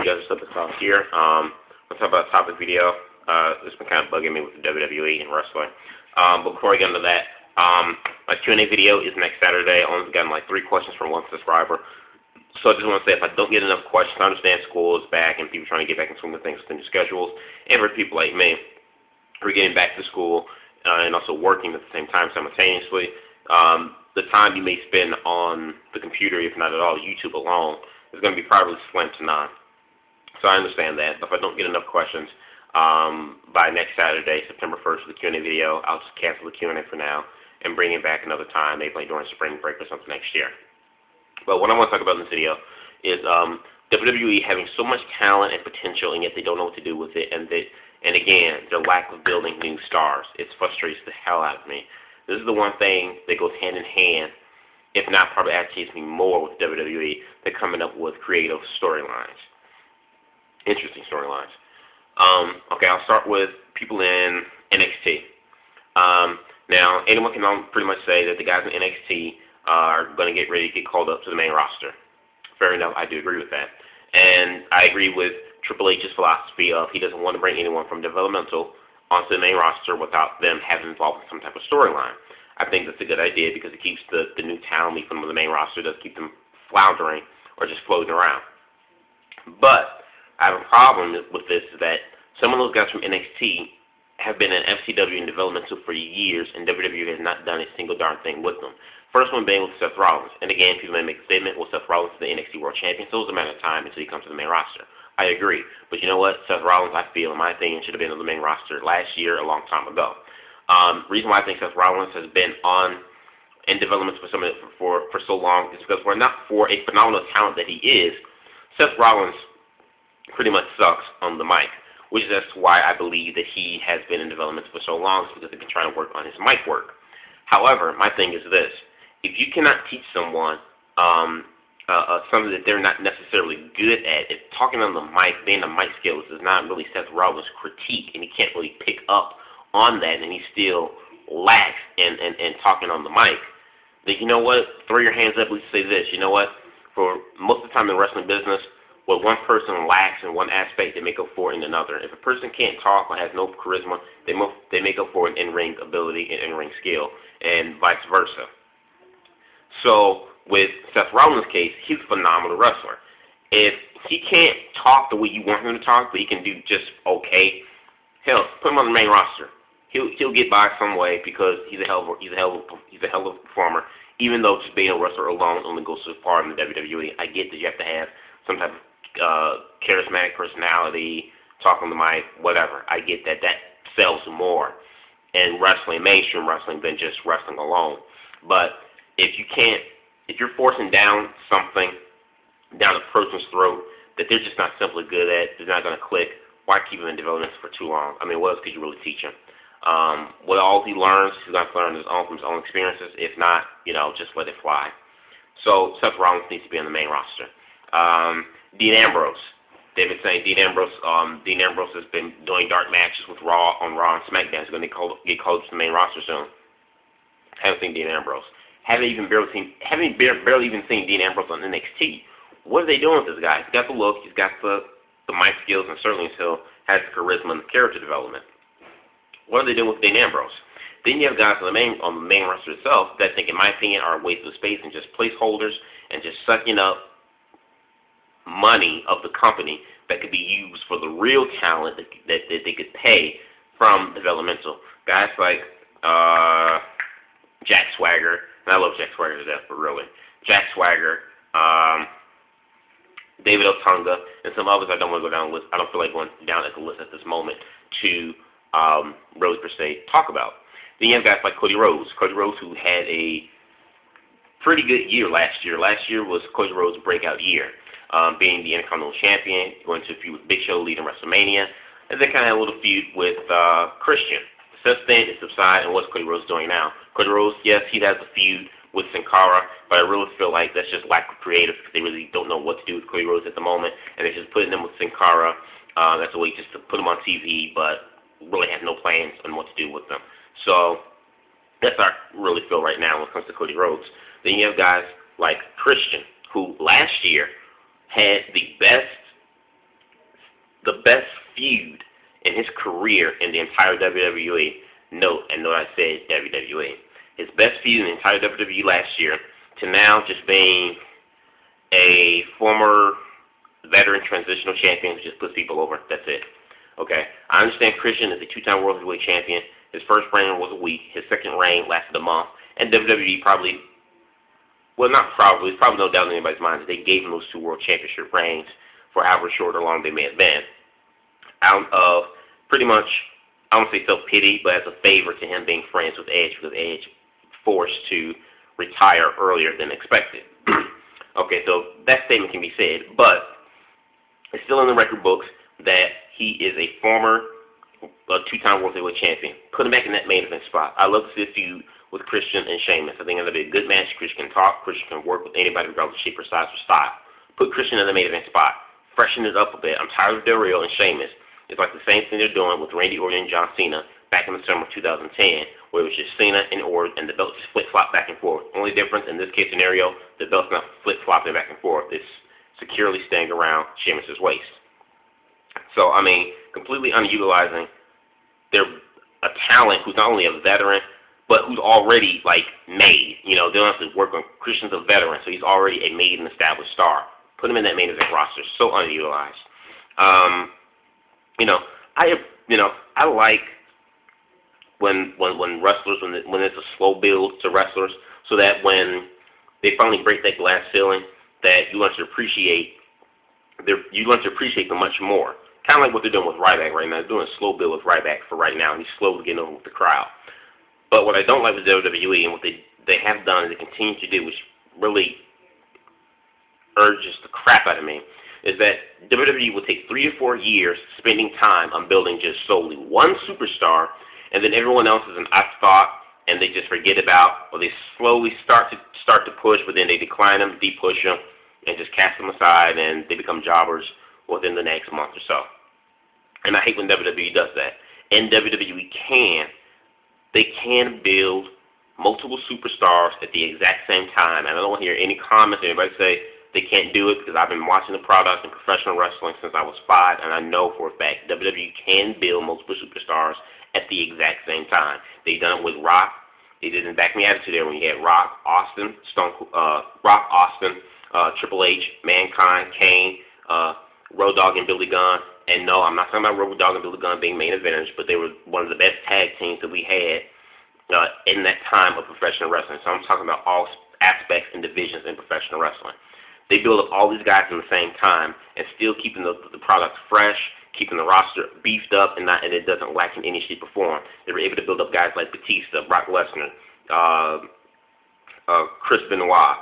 You guys are stuff here. Let's talk about a topic video. It's been kind of bugging me with the WWE and wrestling. But before I get into that, my Q&A video is next Saturday. I only gotten like 3 questions from 1 subscriber. So I just want to say, if I don't get enough questions, I understand school is back and people trying to get back in swing of things within their schedules. And for people like me who are getting back to school and also working at the same time simultaneously, the time you may spend on the computer, if not at all YouTube alone, is going to be probably slim to none. So I understand that. But if I don't get enough questions by next Saturday, September 1st, for the Q&A video, I'll just cancel the Q&A for now and bring it back another time, maybe like during spring break or something next year. But what I want to talk about in this video is WWE having so much talent and potential, and yet they don't know what to do with it. And again, the lack of building new stars. It frustrates the hell out of me. This is the one thing that goes hand in hand, if not probably agitates me more with WWE. They're coming up with creative storylines. Interesting storylines. Okay, I'll start with people in NXT. Now, anyone can pretty much say that the guys in NXT are going to get ready to get called up to the main roster. Fair enough, I do agree with that. And I agree with Triple H's philosophy of he doesn't want to bring anyone from developmental onto the main roster without them having involved in some type of storyline. I think that's a good idea because it keeps the new talent from the main roster, doesn't keep them floundering or just floating around. But I have a problem with this, is that some of those guys from NXT have been in FCW and developmental for years, and WWE has not done a single darn thing with them. First one being with Seth Rollins. And again, people may make a statement, well, Seth Rollins is the NXT World Champion, so it's a matter of time until he comes to the main roster. I agree. But you know what? Seth Rollins, I feel, in my opinion, should have been on the main roster last year, a long time ago. Reason why I think Seth Rollins has been in development for so long is because we're not for a phenomenal talent that he is. Seth Rollins pretty much sucks on the mic, which is why I believe that he has been in development for so long, because they've been trying to work on his mic work. However, my thing is this: if you cannot teach someone something that they're not necessarily good at, if talking on the mic, being a mic skills is not really Seth Rollins' critique, and he can't really pick up on that, and he still lacks in talking on the mic, then you know what? Throw your hands up and say this: you know what? For most of the time in the wrestling business, what one person lacks in one aspect, they make up for it in another. If a person can't talk or has no charisma, they make up for it in in-ring ability and in-ring skill, and vice versa. So with Seth Rollins' case, he's a phenomenal wrestler. If he can't talk the way you want him to talk, but he can do just okay, hell, put him on the main roster. He'll get by some way because he's a hell of a performer. Even though just being a wrestler alone only goes so far in the WWE, I get that you have to have some type of charismatic personality, talk on the mic, whatever. I get that. That sells more in wrestling, mainstream wrestling, than just wrestling alone. But if you're forcing down something down a person's throat that they're just not simply good at, they're not going to click, why keep them in development for too long? I mean, what else could you really teach him? What all he learns, he's going to learn from his own experiences. If not, just let it fly. So Seth Rollins needs to be on the main roster. Dean Ambrose. They've been saying Dean Ambrose has been doing dark matches with Raw and SmackDown. He's going to get called to the main roster soon. Haven't seen Dean Ambrose. Haven't barely even seen Dean Ambrose on NXT. What are they doing with this guy? He's got the look, he's got the mic skills, and certainly still has the charisma and the character development. What are they doing with Dean Ambrose? Then you have guys on the main roster itself that I think, in my opinion, are a waste of space and just placeholders and just sucking up money of the company that could be used for the real talent that they could pay from developmental. Guys like Jack Swagger, and I love Jack Swagger to death, but really, Jack Swagger, David Otunga, and some others I don't want to go down the list. I don't feel like going down at the list at this moment to really, per se, talk about. Then you have guys like Cody Rhodes. Cody Rhodes, who had a pretty good year last year. Last year was Cody Rhodes' breakout year. Being the Intercontinental Champion, going to a feud with Big Show, leading WrestleMania, and then kind of had a little feud with Christian. Since then, it subsided, and what's Cody Rhodes doing now? Cody Rhodes, yes, he has a feud with Sin Cara, but I really feel like that's just lack of creative, because they really don't know what to do with Cody Rhodes at the moment, and they're just putting him with Sin Cara. That's a way just to put him on TV, but really have no plans on what to do with them. So that's how I really feel right now when it comes to Cody Rhodes. Then you have guys like Christian, who last year had the best best feud in his career in the entire WWE. Note I said WWE. His best feud in the entire WWE last year to now just being a former veteran transitional champion who just puts people over. That's it. Okay. I understand Christian is a two-time World Heavyweight Champion. His first reign was a week. His second reign lasted a month. And WWE probably, well, not probably, there's probably no doubt in anybody's mind that they gave him those two World Championship reigns for however short or long they may have been. Out of pretty much, I don't say self-pity, but as a favor to him being friends with Edge, because Edge forced to retire earlier than expected. Okay, so that statement can be said, but it's still in the record books that he is a former two-time World Heavyweight Champion. Put him back in that main event spot. I love to see a feud with Christian and Sheamus. I think it'll be a good match. Christian can talk. Christian can work with anybody regardless of shape or size or style. Put Christian in the main event spot. Freshen it up a bit. I'm tired of Del Rio and Sheamus. It's like the same thing they're doing with Randy Orton and John Cena back in the summer of 2010, where it was just Cena and Orton, and the belts just flip-flop back and forth. Only difference in this case scenario, the belt's not flip-flopping back and forth. It's securely staying around Sheamus' waist. So, I mean, completely unutilizing a talent who's not only a veteran, but who's already, like, made. You know, they don't have to work on. Christian's a veteran, so he's already a made and established star. Put him in that main event roster. So unutilized. I like when wrestlers, when it's a slow build to wrestlers, so that when they finally break that glass ceiling, that you learn to appreciate them much more. Kind of like what they're doing with Ryback right now. They're doing a slow build with Ryback for right now, and he's slowly getting over with the crowd. But what I don't like with WWE, and what they have done, and they continue to do, which really urges the crap out of me, is that WWE will take 3 to 4 years spending time on building just solely one superstar, and then everyone else is an afterthought, and they just forget about, or they slowly start to push, but then they decline them, de-push them, and just cast them aside, and they become jobbers within the next month or so. And I hate when WWE does that. And WWE they can build multiple superstars at the exact same time. And I don't want to hear any comments, anybody say they can't do it, because I've been watching the product in professional wrestling since I was 5, and I know for a fact WWE can build multiple superstars at the exact same time. They've done it with Rock. They did it in Back in the Attitude Era when you had Rock, Austin, Triple H, Mankind, Kane, Road Dogg, and Billy Gunn. And no, I'm not talking about Road Dogg and Billy Gunn being main eventers, but they were one of the best tag teams that we had in that time of professional wrestling. So I'm talking about all aspects and divisions in professional wrestling. They build up all these guys in the same time and still keeping the product fresh, keeping the roster beefed up, and it doesn't lack in any shape or form. They were able to build up guys like Batista, Brock Lesnar, Chris Benoit,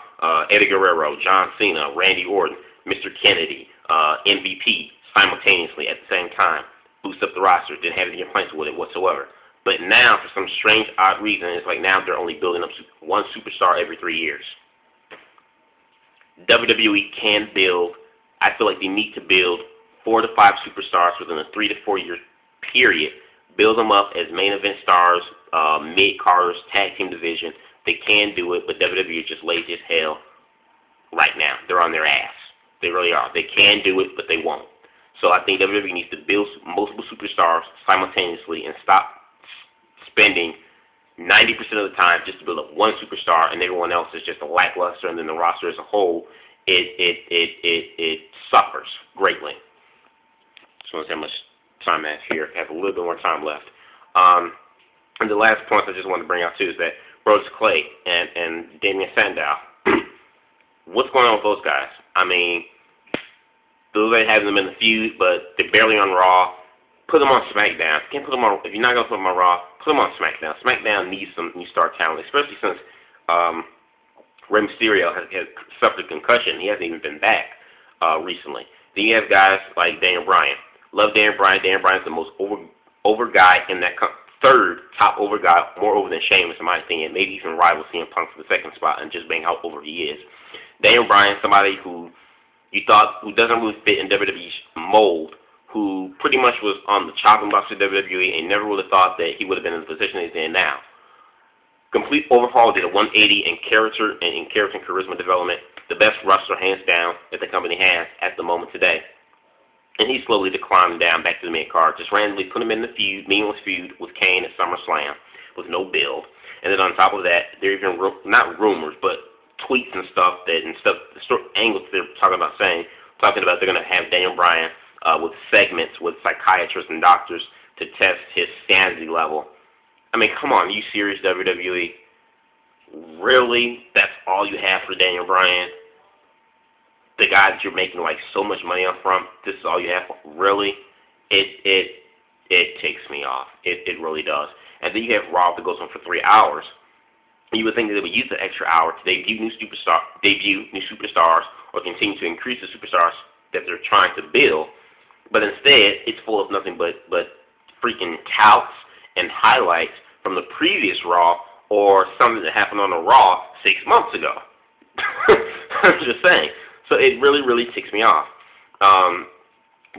Eddie Guerrero, John Cena, Randy Orton, Mr. Kennedy, MVP simultaneously at the same time. Boost up the roster. Didn't have any complaints with it whatsoever. But now, for some strange, odd reason, it's like now they're only building up one superstar every 3 years. WWE can build, I feel like they need to build 4 to 5 superstars within a 3 to 4 year period. Build them up as main event stars, mid-carders, tag team division. They can do it, but WWE is just lazy as hell right now. They're on their ass. They really are. They can do it, but they won't. So I think WWE needs to build multiple superstars simultaneously and stop spending 90% of the time just to build up one superstar, and everyone else is just a lackluster, and then the roster as a whole, it suffers greatly. So let's see how much time I have here. I have a little bit more time left. And the last point I just want to bring out too is that Brodus Clay and Damien Sandow. What's going on with those guys? I mean, those that have them in the feud, but they're barely on Raw. Put them on SmackDown. Can't put them on. If you're not gonna put them on Raw, put them on SmackDown. SmackDown needs some new star talent, especially since Rey Mysterio has suffered a concussion. He hasn't even been back recently. Then you have guys like Daniel Bryan. Love Daniel Bryan. Daniel Bryan's the most over guy in that third top over guy, more over than Sheamus in my opinion. Maybe even rival CM Punk for the second spot, and just being how over he is. Daniel Bryan, somebody who who doesn't really fit in WWE's mold, who pretty much was on the chopping block of WWE and never would have thought that he would have been in the position he's in now. Complete overhaul, did a 180 in character and charisma development. The best wrestler, hands down, that the company has at the moment today. and he slowly declined down back to the mid-card. Just randomly put him in the feud, meaningless feud with Kane at SummerSlam with no build. And then on top of that, there are even not rumors, but tweets and stuff angles they're talking about they're going to have Daniel Bryan with segments with psychiatrists and doctors to test his sanity level. I mean, come on, are you serious, WWE? Really? That's all you have for Daniel Bryan? The guy that you're making like so much money off from, this is all you have? Really? It ticks me off. It really does. And then you have Raw that goes on for 3 hours. You would think that they would use the extra hour to debut new superstars or continue to increase the superstars that they're trying to build. But instead, it's full of nothing but freaking touts and highlights from the previous Raw or something that happened on the Raw 6 months ago. I'm just saying. So it really, really ticks me off.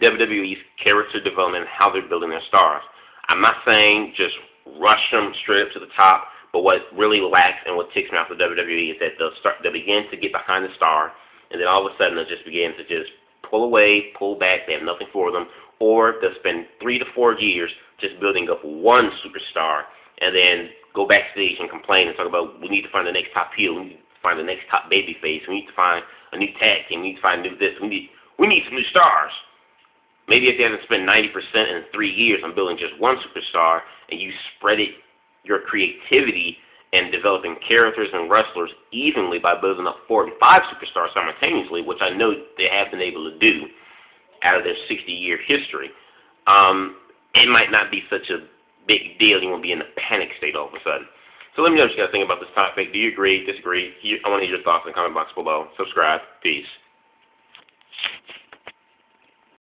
WWE's character development and how they're building their stars. I'm not saying just rush them straight up to the top, but what really lacks and what ticks me off with WWE is that they'll begin to get behind the star, and then all of a sudden they'll just begin to just pull away, pull back, they have nothing for them, or they'll spend 3 to 4 years just building up one superstar, and then go backstage and complain and talk about, we need to find the next top heel, we need to find the next top baby face, we need to find a new tag team, we need to find new this, we need some new stars. Maybe if they haven't spent 90% in 3 years on building just one superstar, and you spread your creativity and developing characters and wrestlers evenly by building up 4 and 5 superstars simultaneously, which I know they have been able to do out of their 60-year history, it might not be such a big deal. You won't be in a panic state all of a sudden. So let me know what you guys think about this topic. Do you agree, disagree? I want to hear your thoughts in the comment box below. Subscribe. Peace.